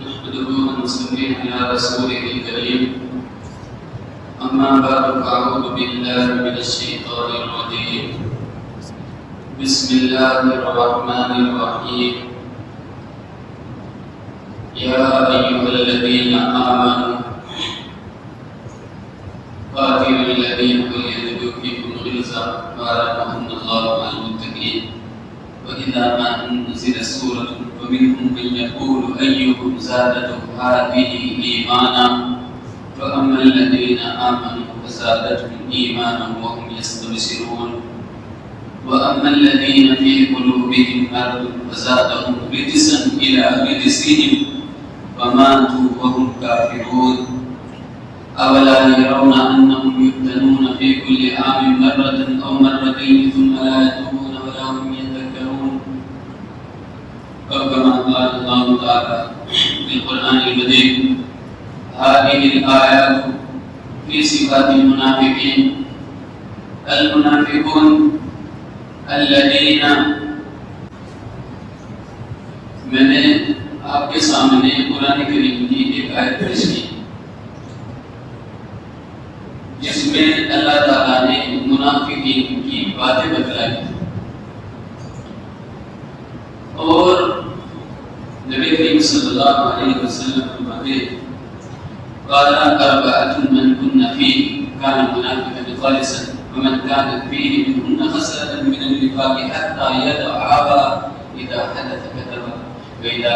نحمده ونصلي على رسوله الكريم أما بعد فأعوذ بالله من الشيطان الرجيم بسم الله الرحمن الرحيم يا أيها الذين آمنوا قاتلوا الذين يلدوا فيكم غلظة واعلموا أن الله مع المتقين وإذا ما أنزلت سورة فمنهم من يقول أيكم زادته هذه إيمانا فأما الذين آمنوا فزادتهم إيمانا وهم يستبشرون وأما الذين في قلوبهم مرض فزادهم رجسا إلى رجسهم فماتوا وهم كافرون أولا يرون أنهم يفتنون في كل عام مرة أو مرتين ثم لا يتوبون ولا هم يذكرون كما قال الله تعالى في القرآن المجيد هذه الآيات في صفات المنافقين المنافقون الذين میں نے آپ کے سامنے قرآن کریم کی ایک آیت پیش کی جس میں اللہ تعالیٰ نے منافقین کی باتیں بتلائی اور نبی کریم صلی اللہ علیہ وسلم فرماتے قال أربعة من كن فيه كان منافقا خالصا ومن كانت فيه منهن خصلة من النفاق حتى يدعها إذا حدث كذب وإذا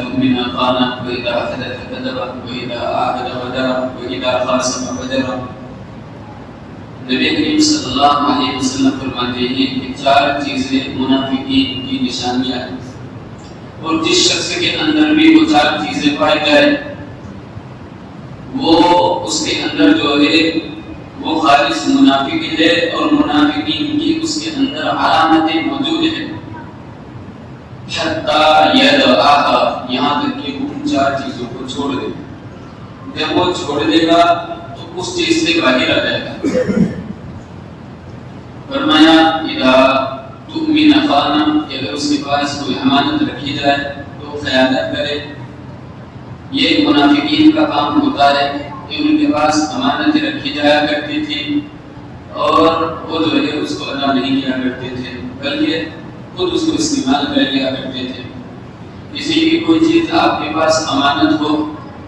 تؤمن خان وإذا حدث كذب وإذا عاهد غدر وإذا خاصم فجر. نبی کریم صلی اللہ علیہ وسلم فرماتے ہیں کہ چار چیزیں منافقین کی نشانیاں ہیں اور جس شخص کے اندر بھی وہ چار چیزیں پائی جائے وہ اس کے اندر جو ہے وہ خالص منافق ہے اور منافقین کی اس کے اندر علامتیں موجود ہیں حتی یدعها یہاں تک کہ وہ ان چار چیزوں کو چھوڑ دے جب وہ چھوڑ دے گا تو اس چیز سے باہر آ جائے گا. فرمایا اذا تؤمن خان اگر اس کے پاس کوئی امانت رکھی جائے تو خیانت کرے. یہ منافقین کا کام ہوتا ہے کہ ان کے پاس امانتیں رکھی جایا کرتی تھی اور وہ جو ہے اس کو ادا نہیں کیا کرتے تھے بلکہ خود اس کو استعمال کر لیا کرتے تھے. کسی کی کوئی چیز آپ کے پاس امانت ہو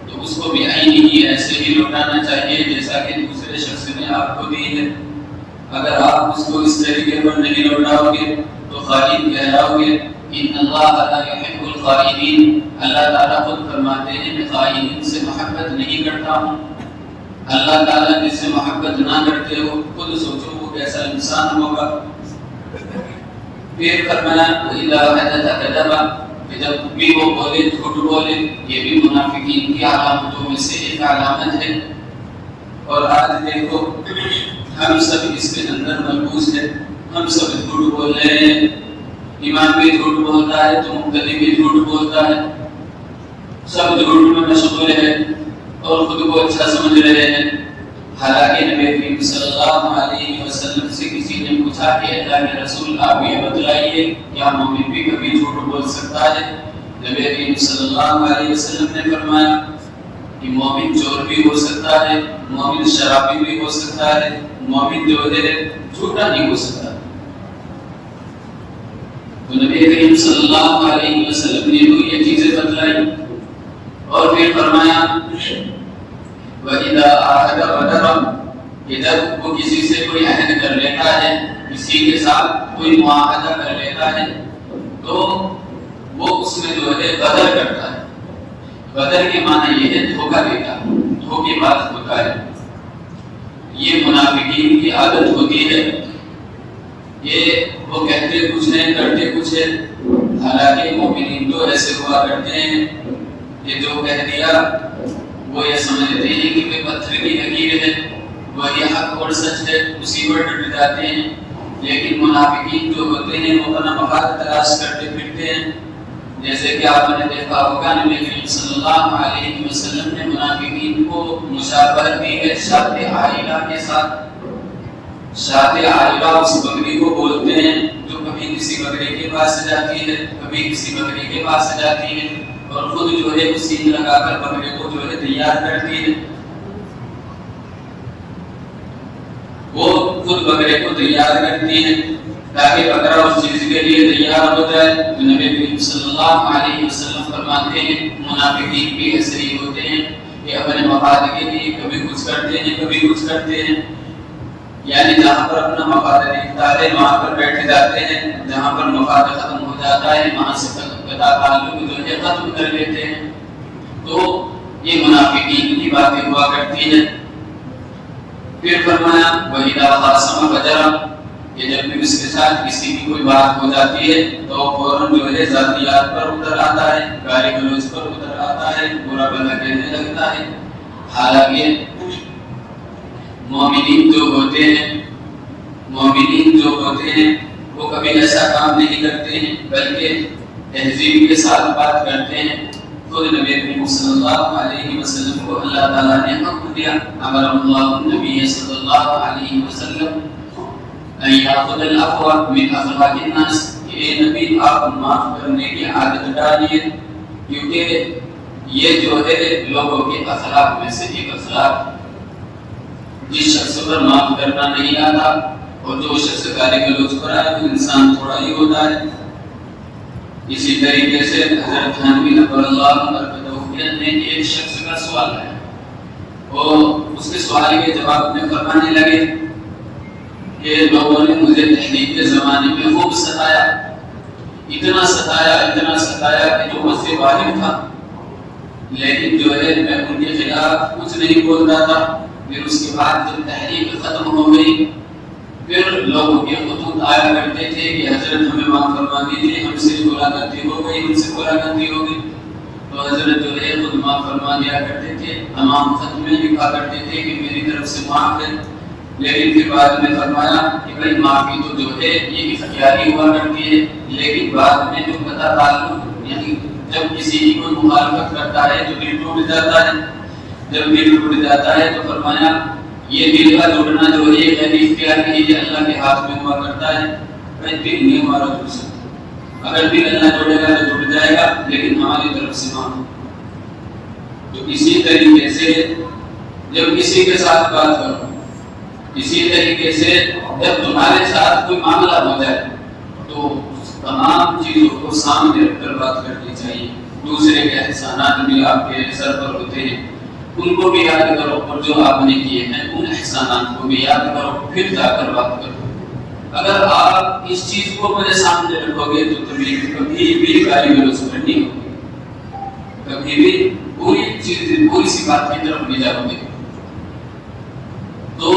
تو اس کو بھی عینی ہی ایسے ہی لوٹانا چاہیے جیسا کہ دوسرے شخص نے آپ کو دی ہے. اگر آپ اس کو اس طریقے پر نہیں لوٹاؤ گے تو خائن کہلاؤ گے. ان اللہ لا يحب الخائنین اللہ تعالیٰ خود فرماتے ہیں کہ خائنین سے محبت نہیں کرتا ہوں. اللہ تعالیٰ جس سے محبت نہ کرتے ہو خود سوچو وہ کیسا انسان ہوگا. پھر فرمایا اذا حدث كذب کہ جب بھی وہ بولے جھوٹ بولے. یہ بھی منافقین کی علامتوں میں سے ایک علامت ہے اور آج دیکھو ہم سب اس کے اندر ملبوس ہے. ہم سب جھوٹ بول رہے ہیں. امام بھی جھوٹ بولتا ہے تو مقتدی بھی جھوٹ بولتا ہے. سب جھوٹ میں مشغول ہے اور خود کو اچھا سمجھ رہے ہیں. حالانکہ نبی کریم صلی اللہ علیہ وسلم سے کسی نے پوچھا کہ اللہ کے رسول آپ یہ بتلائیے کیا مومن بھی کبھی جھوٹ بول سکتا ہے؟ نبی کریم صلی اللہ علیہ وسلم نے فرمایا کہ مومن چور بھی ہو سکتا ہے, مومن شرابی بھی ہو سکتا ہے, مومن جو ہے جھوٹا نہیں ہو سکتا. تو نبی کریم صلی اللہ علیہ وسلم نے تو یہ چیزیں بتلائی اور پھر فرمایا وَإِذَا عَاهَدَ غَدَرَ کہ جب وہ کسی سے کوئی عہد کر لیتا ہے, کسی کے ساتھ کوئی معاہدہ کر لیتا ہے تو وہ اس میں جو ہے غدر کرتا ہے. غدر کے معنی یہ ہے دھوکہ دیتا, دھوکے باز ہوتا ہے. یہ منافقین کی عادت ہوتی ہے. یہ وہ کہتے کچھ ہیں کرتے کچھ ہے. حالانکہ مومنین تو ایسے ہوا کرتے ہیں کہ جو کہہ دیا وہ یہ سمجھتے ہیں کہ وہ پتھر کی لکیر ہے, وہی حق اور سچ ہے, اسی پر ڈٹ جاتے ہیں. لیکن منافقین جو ہوتے ہیں وہ اپنا مفاد تلاش کرتے پھرتے ہیں. جیسے کہ آپ نے دیکھا ہوگا نبی کریم صلی اللہ علیہ وسلم نے منافقین کو مشابہت دی ہے شاۃ عائلہ کے ساتھ. شاۃ عائلہ اس بکری کو بولتے ہیں جو کبھی کسی بکری کے پاس سے جاتی ہے, کبھی کسی بکری کے پاس سے جاتی ہے. اور خود جو ہے وہ سین لگا کر بکرے کو جو ہے تیار کرتی ہے. وہ خود بکرے کو تیار کرتی ہے تاکہ بکرا اس چیز کے لیے تیار ہو جائے. تو نبی کریم صلی اللہ علیہ وسلم فرماتے ہیں منافقین بھی ایسے ہی ہوتے ہیں کہ اپنے مفاد کے لیے کبھی کچھ کرتے ہیں کبھی کچھ کرتے ہیں. یعنی جہاں پر اپنا مفاد دکھتا ہے وہاں پر بیٹھ جاتے ہیں, جہاں پر مفاد ختم ہو جاتا ہے وہاں سے تعلق جو ہے ختم کر لیتے ہیں. تو یہ منافقین کی باتیں ہوا کرتی ہیں. پھر فرمایا وَإِذَا خَاصَمَ فَجَرَ, کہ جب بھی اس کے ساتھ کسی کی کوئی بات ہو جاتی ہے تو فوراً جو ہے ذاتیات پر اتر آتا ہے, گالی گلوچ پر اتر آتا ہے, برا بھلا کہنے لگتا ہے. حالانکہ مومنین جو ہوتے ہیں وہ کبھی ایسا کام نہیں کرتے ہیں بلکہ تہذیب کے ساتھ بات کرتے ہیں. خود نبی کریم صلی اللہ علیہ وسلم کو اللہ تعالیٰ نے حکم دیا, امر اللہ النبی صلی اللہ علیہ وسلم ان یاخذ العفو من اخلاق الناس, کہ اے نبی آپ معاف کرنے کی عادت ڈالیے, کیونکہ یہ جو ہے لوگوں کے اخلاق میں سے ایک اخلاق. جس شخص پر معاف کرنا نہیں آتا اور جو شخص گالی گلوچ پر آئے تو انسان تھوڑا ہی ہوتا ہے. اسی طریقے سے حضرت تھانوی نبر اللہ مرکزیت نے ایک شخص کا سوال ہے اور اس کے سوال کے جواب میں فرمانے لگے کہ لوگوں نے مجھے تحریک کے زمانے میں خوب ستایا, اتنا ستایا کہ جو مجھ سے واجب تھا, لیکن جو ہے میں ان کے خلاف کچھ نہیں بولتا تھا. پھر اس کے بعد جب تحریک ختم ہو گئی پھر لوگوں کے خطوط آیا کرتے تھے کہ حضرت ہمیں معاف فرما دیجیے, ہم سے بولا غلطی ہو گئی, ہم سے بولا غلطی ہو گئی. تو حضرت جو ہے خود معاف فرما دیا کرتے تھے, تمام خط میں لکھا کرتے تھے کہ میری طرف سے معاف ہے. لیکن پھر بعد میں فرمایا کہ بھائی معافی تو جو ہے یہ اختیاری ہوا کرتی ہے, لیکن بعد میں جو قطع تعلق یعنی جب کسی کی کوئی مخالفت کرتا ہے تو دل ٹوٹ جاتا ہے. جب دل ٹوٹ جاتا ہے تو فرمایا یہ دل کا ٹوٹنا جو ہے غیر اختیاری ہے, اللہ کے ہاتھ میں ہوا کرتا ہے. بھائی دل نہیں ہمارا ٹوٹ سکتا, اگر دل اللہ توڑے گا تو ٹوٹ جائے گا, لیکن ہماری طرف سے معاف. تو اسی طریقے سے جب کسی کے ساتھ بات کرو, اسی طریقے سے جب تمہارے ساتھ کوئی معاملہ ہو جائے تو تمام چیزوں کو سامنے رکھ کر بات کرنی چاہیے. دوسرے کے احسانات بھی آپ کے سر پر ہوتے ہیں, ان کو بھی یاد کرو, اور جو آپ نے کیے ہیں ان احسانات کو بھی یاد کرو, پھر جا کر بات کرو. اگر آپ اس چیز کو میرے سامنے رکھو گے تو کبھی بھی گالی گلوچ کرنی ہوگی, کبھی بھی پوری سی بات کی طرف نہیں جاؤ گے. تو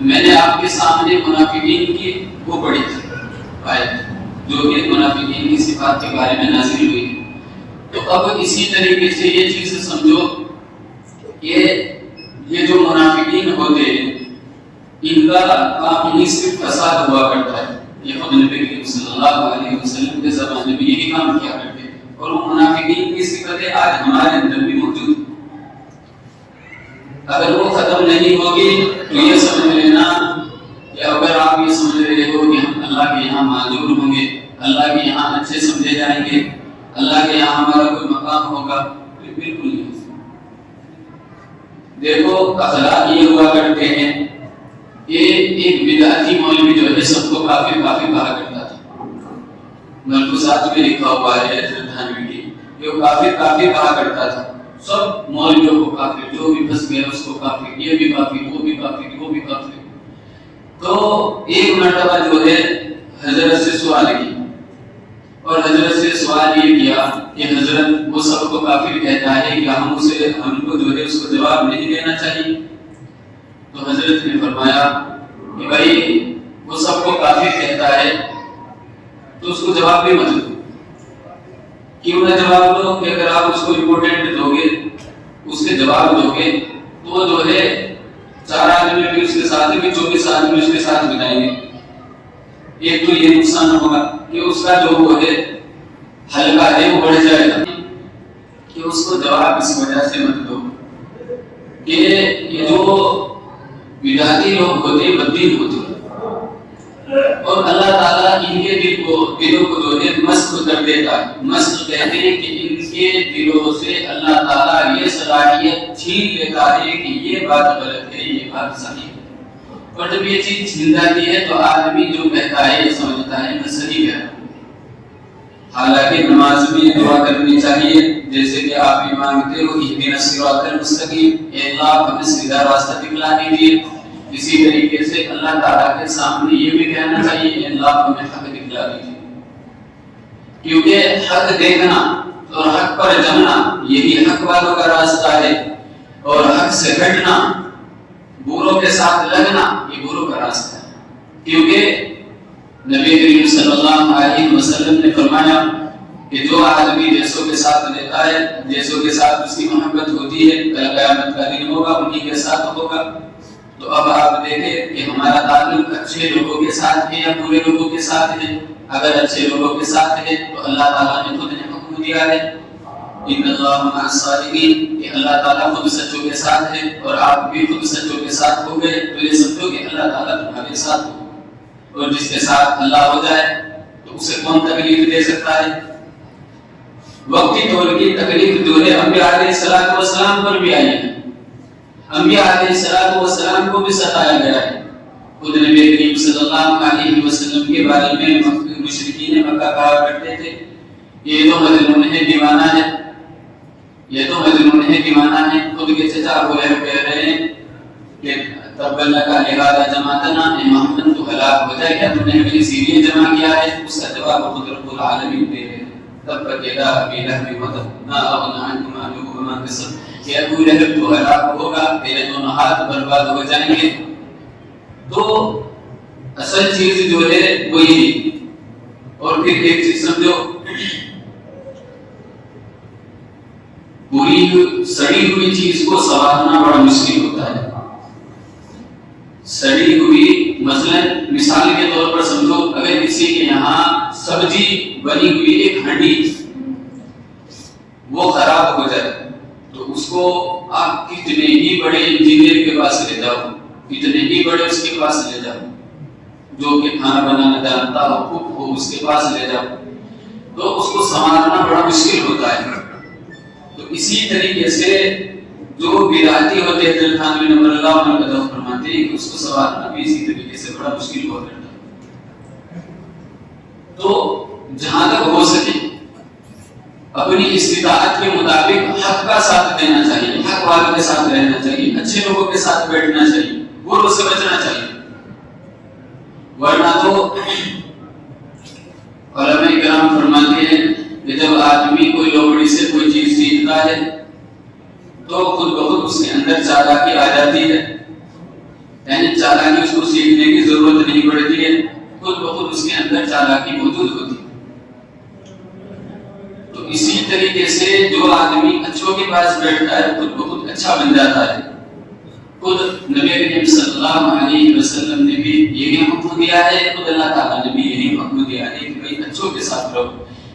میں نے آپ کے سامنے منافقین کی وہ پڑھی تھی آیت جو کہ منافقین کی صفات کے بارے میں نازل ہوئی. تو اب اسی طریقے سے یہ چیز سمجھو کہ یہ جو منافقین ہوتے ہیں ان کا کام ہی صرف فساد ہوا کرتا ہے. یہ خود نبی کریم صلی اللہ علیہ وسلم کے زمانے میں یہی کام کیا کرتے ہیں, اور وہ منافقین کی صفتیں آج ہمارے اندر بھی موجود ہیں. اگر وہ ختم نہیں ہوگی تو یہ سمجھ لینا, یا اگر آپ یہ سمجھ رہے ہو کہ ہم اللہ کے یہاں معذور ہوں گے, اللہ کے یہاں اچھے سمجھے جائیں گے, اللہ کے یہاں ہمارا کوئی مقام ہوگا, تو بالکل نہیں. دیکھو اخلاق یہ ہوا کرتے ہیں کہ ایک بدعتی مولوی جو ہے سب کو کافر کہا کرتا تھا. ملفوظات میں لکھا ہوا ہے حضرت تھانوی کی, جو کافر کہا کرتا تھا. سب مولویوں کو کافر, جو بھی پھنس گیا اس کو کافر, یہ بھی کافر, وہ بھی کافر, وہ بھی کافر. تو ایک مرتبہ جو ہے حضرت سے سوال کی, اور حضرت سے سوال یہ کیا کہ حضرت وہ سب کو کافر کہتا ہے کہ ہم کو جو ہے اس کو جواب نہیں دینا چاہیے. تو حضرت نے فرمایا کہ بھائی وہ سب کو کافر کہتا ہے تو اس کو جواب بھی مت دو. کیوں نہ جواب دو کہ اگر آپ اس کو امپورٹنٹ دو گے, اس کے جواب دو گے تو جو ہے 4 آدمی بھی اس کے ساتھ بھی 24 آدمی اس کے ساتھ بنائیں گے. ایک تو یہ نقصان ہوگا کہ اس کا جو وہ ہے حلقہ ہے وہ بڑھ جائے گا, کہ اس کو جواب اس وجہ سے مت دو کہ یہ جو بدعتی لوگ ہوتے ہیں بددین ہوتے ہیں, اور اللہ تعالیٰ ان کے دلوں کو جو ہے مسخ کر دیتا ہے. مسخ کہتے ہیں کہ کے دلوں سے اللہ تعالیٰ یہ صلاحیت چھین لیتا ہے کہ یہ بات غلط ہے، یہ بات صحیح ہے۔ اور جب یہ چیز چھین جاتی ہے تو آدمی جو کہتا ہے یہ سمجھتا ہے میں صحیح ہے۔ حالانکہ نماز میں دعا کرنی چاہیے، جیسے کہ آپ بھی مانگتے ہو اہدنا الصراط المستقیم، اے اللہ ہمیں سیدھا راستہ دکھلا دیجیے۔ اسی طریقے سے اللہ تعالیٰ کے سامنے یہ بھی کہنا چاہیے اے اللہ ہمیں حق دکھلا دیجیے، کیونکہ حق دیکھنا اور حق پر جمنا یہی حق والوں کا راستہ ہے، اور حق سے ہٹنا، بروں کے ساتھ لگنا یہ بروں کا راستہ ہے۔ کیونکہ نبی کریم صلی اللہ علیہ وسلم نے فرمایا کہ جو آدمی جیسوں کے ساتھ لیتا ہے، جیسوں کے ساتھ اس کی محبت ہوتی ہے، کل قیامت کا دن ہوگا انہی کے ساتھ ہوگا۔ تو اب آپ دیکھیں کہ ہمارا تعلق اچھے لوگوں کے ساتھ ہے یا برے لوگوں کے ساتھ ہے۔ اگر اچھے لوگوں کے ساتھ ہے تو اللہ تعالیٰ نے خود نے حکم دیا ہے ان اللہ مع الصادقین، کہ اللہ تعالیٰ خود سچوں کے ساتھ ہے، اور آپ بھی خود سچوں کے ساتھ ہو گئے تو یہ سمجھو کہ اللہ تعالیٰ تمہارے ساتھ ہو، اور جس کے ساتھ اللہ ہو جائے تو اسے کون تکلیف دے سکتا ہے؟ وقتی طور کی تکلیف جو ہے انبیاء علیہ السلام پر بھی آئی ہے، انبیاء علیہ السلام کو بھی ستایا گیا ہے۔ خود نبی کریم صلی اللہ علیہ وسلم کے بارے میں مشرکین مکہ کہا کرتے تھے یہ تو مجنون ہے، دیوانہ ہے، یہ تو مجنون ہے، دیوانہ ہے۔ خود کے چچا ابو لہب کہہ رہے ہیں کہ تبّن لک لہذا جمعتنا، اے محمد تو ہلاک ہو جائے، کیا تم نے ہمیں اسی لیے جمع کیا ہے؟ اس کا جواب خود رب العالمین دے رہے ہیں، تبت یدا ابی لہب وتب ما اغنی عنہ مالہ وما کسب، کہ ابو لہب تو ہلاک ہوگا، تیرے دونوں ہاتھ برباد ہو جائیں گے۔ تو اصل چیز جو ہے وہی، اور پھر ایک چیز سمجھو، پوری سڑی ہوئی چیز کو سنوارنا بڑا مشکل ہوتا ہے۔ سڑی ہوئی مثلا مثال کے طور پر سمجھو، اگر کسی کے یہاں سبزی بنی ہوئی ایک ہنڈی وہ خراب ہو جائے تو اس کو آپ کتنے ہی بڑے انجینئر کے پاس لے جاؤ، کتنے ہی بڑے اس کے پاس لے جاؤ، جو کہ کھانا بنانا جانتا ہو، کوک ہو، اس کے پاس لے جاؤ، تو اس کو سنوارنا بڑا مشکل ہوتا ہے۔ تو اسی طریقے سے جو بدعتی ہوتے ہیں دل خان بن عمر اللہ عنہ کا دعوت فرماتے ہیں کہ اس کو سنوارنا بھی اسی طریقے سے بڑا مشکل ہوا کرتا ہے۔ تو جہاں تک ہو سکے اپنی استطاعت کے مطابق حق کا ساتھ دینا چاہیے، حق والوں کے ساتھ رہنا چاہیے، اچھے لوگوں کے ساتھ بیٹھنا چاہیے، بروں سے بچنا چاہیے۔ ورنہ تو علماء کرام فرماتے ہیں کہ جب آدمی کوئی لوبڑی سے کوئی چیز سیکھتا ہے تو خود بخود اس کے اندر چالاکی آ جاتی ہے، یعنی چالاکی اس کو سیکھنے کی ضرورت نہیں پڑتی ہے، خود بخود اس کے اندر چالاکی موجود ہوتی ہے۔ تو اسی طریقے سے جو آدمی اچھوں کے پاس بیٹھتا ہے خود بخود اچھا بن جاتا ہے۔ خود نبی کریم صلی اللہ علیہ وسلم نے بھی یہی حکم دیا ہے، خود اللہ تعالیٰ نے بھی یہی حکم دیا ہے کہ بھائی اچھوں کے ساتھ رہو۔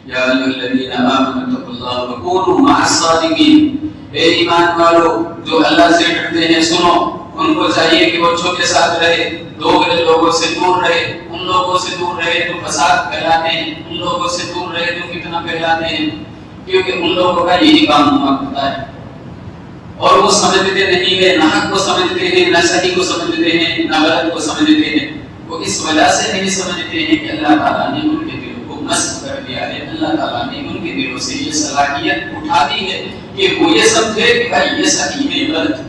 یا ایھا الذین آمنوا اتقوا اللہ وکونوا مع الصادقین، اے ایمان والو جو اللہ سے ڈرتے ہیں سنو، ان کو چاہیے کہ وہ اچھوں کے ساتھ رہے، لوگوں سے دور رہے، ان لوگوں سے دور رہے جو فساد پھیلاتے ہیں، ان لوگوں سے دور رہے جو فتنہ پھیلاتے ہیں، کیونکہ ان لوگوں کا یہی کام ہوا کرتا ہے، اور وہ سمجھتے نہیں ہیں، نہ حق کو سمجھتے ہیں، نہ صحیح کو سمجھتے ہیں، نہ غلط کو سمجھتے ہیں۔ وہ اس وجہ سے نہیں سمجھتے ہیں کہ اللہ تعالیٰ نے ان کے دلوں کو مست کر دیا ہے، اللہ تعالیٰ نے ان کے دلوں سے یہ صلاحیت اٹھا دی ہے کہ وہ یہ سمجھے کہ بھائی یہ صحیح ہے، غلط۔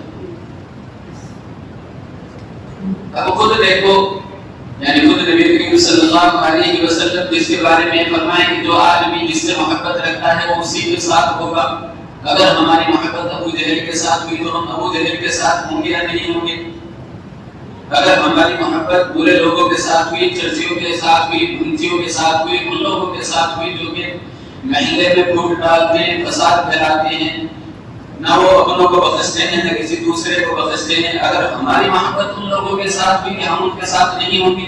اب خود دیکھو، یعنی خود نبی کریم صلی اللہ علیہ وسلم جس کے بارے میں فرمائے کہ جو آدمی جس سے محبت رکھتا ہے وہ اسی کے ساتھ ہوگا۔ اگر ہماری محبت ابو جہل کے ساتھ ہوئی تو ہم ابو جہل کے ساتھ ہوں گے یا نہیں ہوں گے؟ اگر ہماری محبت برے لوگوں کے ساتھ ہوئی، چرچیوں کے ساتھ ہوئی، بھنچیوں کے ساتھ ہوئی، ان لوگوں کے ساتھ ہوئی جو کہ محلے میں پھوٹ ڈالتے ہیں، فساد پھیلاتے ہیں، نہ وہ اپنوں کو بخشتے ہیں نہ کسی دوسرے کو بخشتے ہیں، اگر ہماری محبت ان لوگوں کے ساتھ ہوئی کہ ہم ان کے ساتھ نہیں ہوں گے؟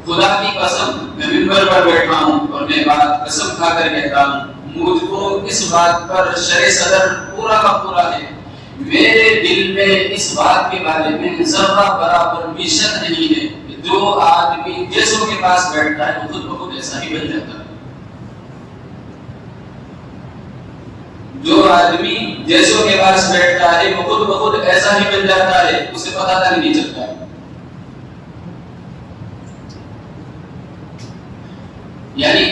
خدا کی قسم میں منبر پر بیٹھا ہوں اور میں بات قسم کھا کر کہتا ہوں، مجھ کو اس بات پر شرع صدر پورا کا پورا ہے، میرے دل میں اس بات کے بارے میں ذرہ برابر بھی شک نہیں ہے کہ جو آدمی جیسوں کے پاس بیٹھتا ہے وہ خود بخود ایسا ہی بن جاتا ہے۔ جو آدمی جیسوں کے پاس بیٹھتا ہے وہ خود بخود ایسا ہی بن جاتا ہے، اسے پتہ تک نہیں چلتا ہے۔ یعنی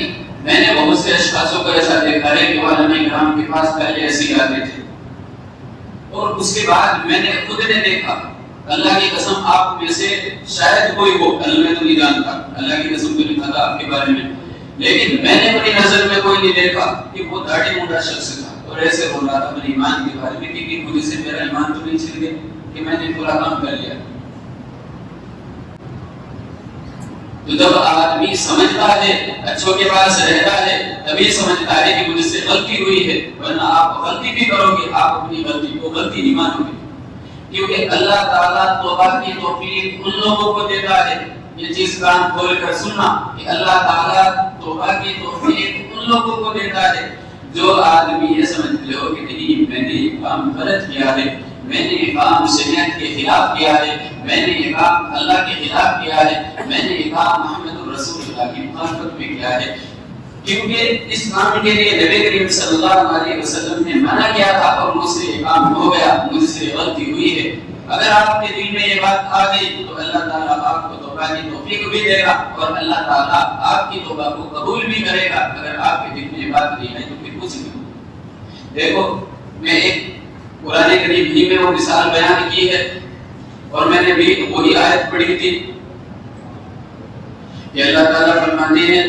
میں نے بہت سے اشخاصوں کو ایسا دیکھا ہے کہ وہ علماء کرام کے پاس پہلے ایسے ہی آتے تھے، اور اس کے بعد میں نے خود نے دیکھا، اللہ کی قسم آپ میں سے شاید کوئی ہو، میں تو نہیں جانتا، اللہ کی قسم تو نہیں پتا آپ کے بارے میں، لیکن میں نے اپنی نظر میں کوئی نہیں دیکھا کہ وہ داڑھی مونڈا شخص تھا اور ایسے بول رہا تھا اپنے ایمان کے بارے میں کہ مجھے سے میرا ایمان تو نہیں چھن گیا کہ میں نے پورا کام کر لیا۔ تو جب آدمی سمجھتا ہے، اچھوں کے پاس رہتا ہے، تبھی سمجھتا ہے کہ مجھ سے غلطی ہوئی ہے، ورنہ آپ غلطی بھی کرو گے، آپ اپنی غلطی کو غلطی نہیں مانو گے، کیونکہ اللہ تعالیٰ توبہ کی توفیق ان لوگوں کو دیتا ہے۔ یہ چیز کان کھول کر سننا کہ اللہ تعالیٰ توبہ کی توفیق ان لوگوں کو دیتا ہے جو آدمی یہ سمجھتے ہو کہ نہیں میں نے یہ کام غلط کیا ہے، میں نے یہ کام شریعت کے خلاف کیا ہے، میں نے یہ کام اللہ کے خلاف کیا ہے، میں نے یہ کام محمد رسول اللہ کی مخالفت میں کیا ہے، کیونکہ اس کام کے لیے نبی کریم صلی اللہ علیہ وسلم نے منع کیا تھا اور مجھ سے یہ کام ہو گیا، مجھ سے غلطی ہوئی ہے۔ اگر آپ کے دل میں یہ بات آ گئی تو اللہ تعالیٰ آپ کو توبہ کی توفیق بھی دے گا اور اللہ تعالیٰ آپ کی توبہ کو قبول بھی کرے گا۔ اگر آپ کے دل میں یہ بات نہیں آئی تو پھر کچھ نہیں۔ دیکھو میں ایک قرآن کریم ہی میں وہ مثال بیان کی ہے اور میں نے بھی وہی آیت پڑھی تھی کہ اللہ تعالیٰ فرماتے ہیں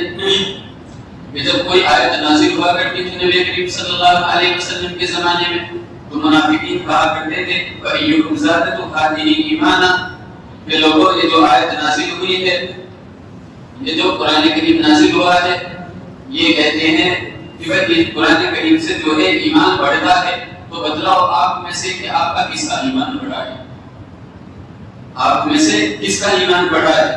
کہ جب کوئی آیت نازل ہوا کرتی تھی نبی کریم صلی اللہ علیہ وسلم کے زمانے میں تو منافقین کہا کرتے تھے وَأَيُّكُمْ زَادَتْهُ هَٰذِهِ إِيمَانًا، کہ لوگوں یہ جو آیت نازل ہوئی ہے، یہ جو قرآن کریم نازل ہوا ہے، یہ کہتے ہیں کہ بھئی قرآن کریم سے جو ہے ایمان بڑھتا ہے، تو بتلاؤ آپ میں سے کہ آپ کا کس کا ایمان بڑھا ہے، آپ میں سے کس کا ایمان بڑھا ہے؟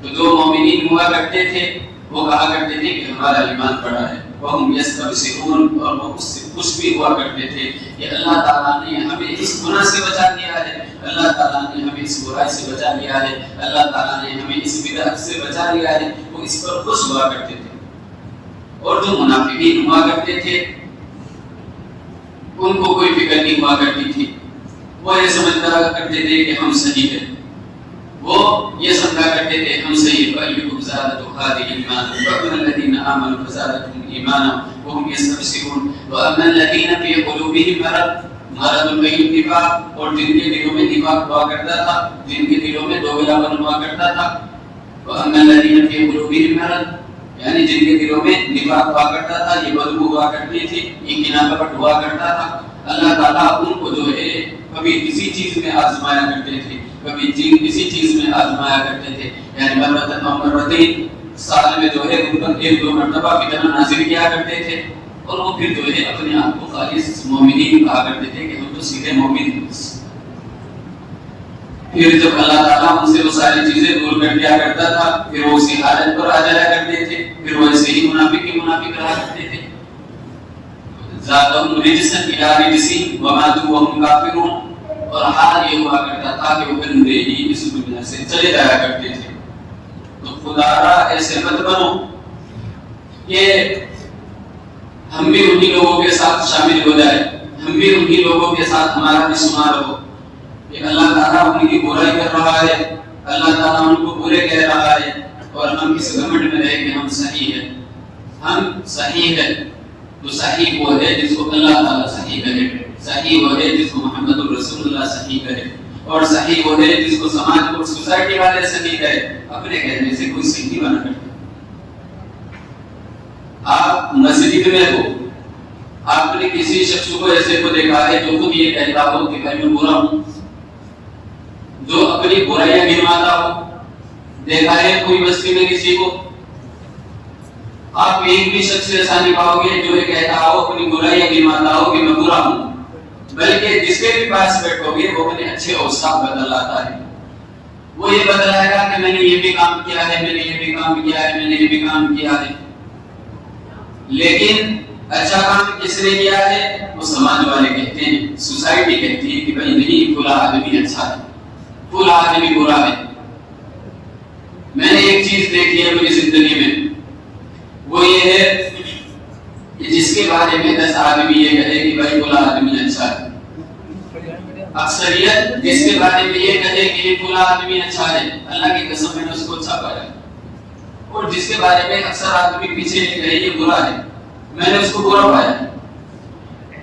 تو جو مومنین ہوا کرتے تھے وہ کہا کرتے تھے کہ ہمارا ایمان بڑھا ہے، وَهُمْ يَسْتَبْشِرُونَ، اور وہ اس سے خوش بھی ہوا کرتے تھے کہ اللہ تعالیٰ نے ہمیں اس گناہ سے بچا لیا ہے، اللہ تعالیٰ نے ہمیں اس برائی سے بچا لیا ہے، اللہ تعالیٰ نے ہمیں اس بدعت سے بچا لیا ہے، وہ اس پر خوش ہوا کرتے تھے۔ اور جو منافقین ہوا کرتے تھے ان کو کوئی فکر نہیں ہوا کرتی تھی، وہ یہ سمجھتا کرتے تھے کہ ہم صحیح ہیں، وہ یہ سمجھا کرتے تھے ہم صحیح فَأَيُّكُمْ زَادَتْهُ هَٰذِهِ إِيمَانًا فَأَمَّا الَّذِينَ آمَنُوا فَزَادَتْهُمْ إِيمَانًا وَهُمْ يَسْتَبْشِرُونَ وَأَمَّا الَّذِينَ فِي قُلُوبِهِم مَرَضٌ فَالنِّفَاقُ، اور جن کے دلوں میں نفاق ہوا کرتا تھا، جن کے دلوں میں دوغلاپن ہوا کرتا تھا، وَأَمَّا الَّذِينَ فِي قُلُوبِهِم مَرَضٌ، یعنی جن کے دلوں میں نفاق ہوا کرتا تھا، یہ بدبو ہوا کرتی تھی، یہ کینہ کپٹ ہوا کرتا تھا، اللہ تعالیٰ ان کو جو ہے کبھی کسی چیز میں آزمایا کرتے تھے، کبھی کسی چیز میں آزمایا کرتے تھے، یعنی مرتن و مرتين، سال میں جو ہے ان پر ایک دو مرتبہ فتنہ نازل کیا کرتے تھے، اور وہ پھر جو ہے اپنے آپ کو خالص مومنین کہا کرتے تھے کہ ہم تو سیدھے مومن ہیں۔ پھر جب اللہ تعالیٰ ان سے وہ ساری چیزیں دور کر دیا کرتا تھا، پھر وہ اسی حالت پر آ جایا کرتے تھے، پھر وہ ایسے ہی منافق رہا کرتے تھے۔ زادہم رجسا الی رجسہم وماتوا وہم کافرون، اور حال یہ ہوا کرتا تھا کہ وہ گندے ہی اس دنیا سے چلے جایا کرتے تھے۔ تو خدا را ایسے مت بنو کہ ہم بھی انہی لوگوں کے ساتھ شامل ہو جائے، ہم بھی انہی لوگوں کے ساتھ ہمارا بھی شمار ہو کہ اللہ تعالیٰ ان کی برائی کر رہا ہے، اللہ تعالیٰ ان کو برے کہہ رہا ہے، اور ہم اس گھمنڈ میں رہے کہ ہم صحیح ہیں، ہم صحیح ہیں۔ تو صحیح وہ ہے جس کو اللہ تعالیٰ صحیح کہے، صحیح وہ ہے جس کو محمد الرسول اللہ صحیح کہے، اور صحیح وہ ہے جس کو سماج اور سوسائٹی والے صحیح کہے۔ اپنے کہنے سے کوئی صحیح نہیں بنا کرتا۔ آپ مسجد میں ہو، آپ نے کسی شخص کو ایسے کو دیکھا ہے جو خود یہ کہتا ہو کہ میں برا ہوں، جو اپنی برائیاں گنواتا ہو، دیکھا ہے کوئی بستی میں کسی کو؟ آپ ایک بھی شخص ایسا نہیں پاؤ گے جو یہ کہتا ہو، اپنی برائیاں گنواتا ہو کہ میں برا ہوں، بلکہ جس کے بھی پاس بیٹھو گے وہ اپنے اچھے اوصاف بدلاتا ہے۔ وہ یہ بتلائے گا کہ میں نے یہ بھی کام کیا ہے، میں نے یہ بھی کام کیا ہے، میں نے یہ بھی کام کیا ہے، لیکن اچھا کام کس نے کیا ہے وہ سماج والے کہتے ہیں، سوسائٹی کہتی ہے کہ بھائی نہیں فلاں آدمی اچھا ہے، فلاں آدمی برا ہے۔ میں نے ایک چیز دیکھی ہے اپنی زندگی میں، وہ یہ ہے کہ کہ جس کے بارے میں 10 آدمی یہ کہے کہ بھائی فلاں آدمی اچھا ہے، اکثریت جس کے بارے میں یہ کہے کہ فلاں آدمی اچھا ہے، اللہ کی قسم میں نے اس کو اچھا پایا، اور جس کے بارے میں اکثر آدمی پیچھے کہے یہ برا ہے، میں نے اس کو برا پایا۔